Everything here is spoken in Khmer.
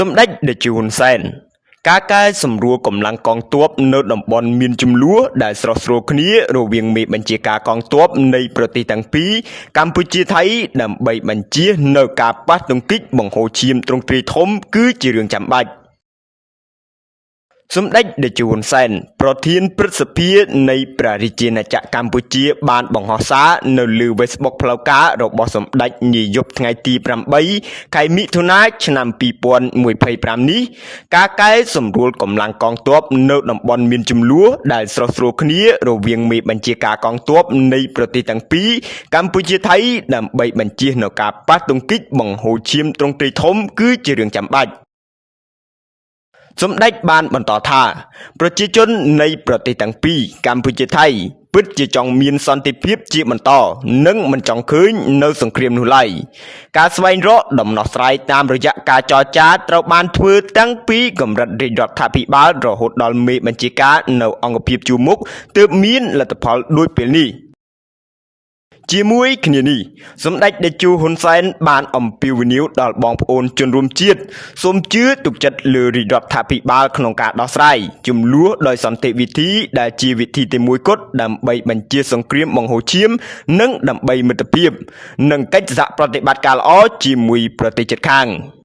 សម្ដេចតេជោហ៊ុនសែនការកែសម្រួលកម្លាំងកងទ័ពនៅតំបន់មានចំនួនដែលស្រស់ស្រួលគ្នារវាងមេបញ្ជាការកងទ័ពនៃប្រទេសទាំងពីរកម្ពុជាថៃដើម្បីបញ្ជៀសនៅការប៉ះទង្គិចបង្ហូរឈាមទ្រង់ទ្រាយធំគឺជារឿងចាំបាច់សម្ដេចតេជោហ៊ុនសែនប្រធានព្រឹទ្ធសភានៃព្រះរាជាណាចក្រកម្ពុជាបានបង្ហោះសារនៅលើ Facebook ផ្លូវការរបស់សម្ដេចនាយប់ថ្ងៃទី8ខែមិថុនាឆ្នាំ2025នេះការកែសម្រួលកម្លាំងកងទ័ពនៅតំបន់មានចំនួនដែលស្រស់ស្រួលគ្នារវាងមេបញ្ជាការកងទ័ពនៃប្រទេសទាំងពីរកម្ពុជាថៃដើម្បីបញ្ជៀសនៅការប៉ះទង្គិចបង្ហូរឈាមទ្រង់ទ្រាយធំគឺជារឿងចាំបាច់សម្ដេចបានបន្តថាប្រជាជននៃប្រទេសទាំងពីរកម្ពុជាថៃពិតជាចង់មានសន្តិភាពជាបន្តនិងមិនចង់ឃើញនៅសង្គ្រាមនោះឡើយការស្វែងរកដំណោះស្រាយតាមរយៈការចរចាត្រូវបានធ្វើតាំងពីកម្រិតរាជរដ្ឋាភិបាលរហូតដល់មេបញ្ជាការនៅអង្គភាពជួរមុខទើបមានលទ្ធផលដូចពេលនេះជាមួយគ្នានេះសម្ដេចតេជោហ៊ុនសែនបានអំពាវនាវដល់បងប្អូនជនរួមជាតិសូមជឿទុកចិត្តលើរាជរដ្ឋាភិបាលក្នុងការដោះស្រាយជម្លោះដោយសន្តិវិធីដែលជាវិធីតែមួយគត់ដើម្បីបញ្ជាសង្គ្រាមបង្ហូរឈាមនិងដើម្បីមិត្តភាពនិងកិច្ចសហប្រតិបត្តិការល្អជាមួយប្រទេសជិតខាង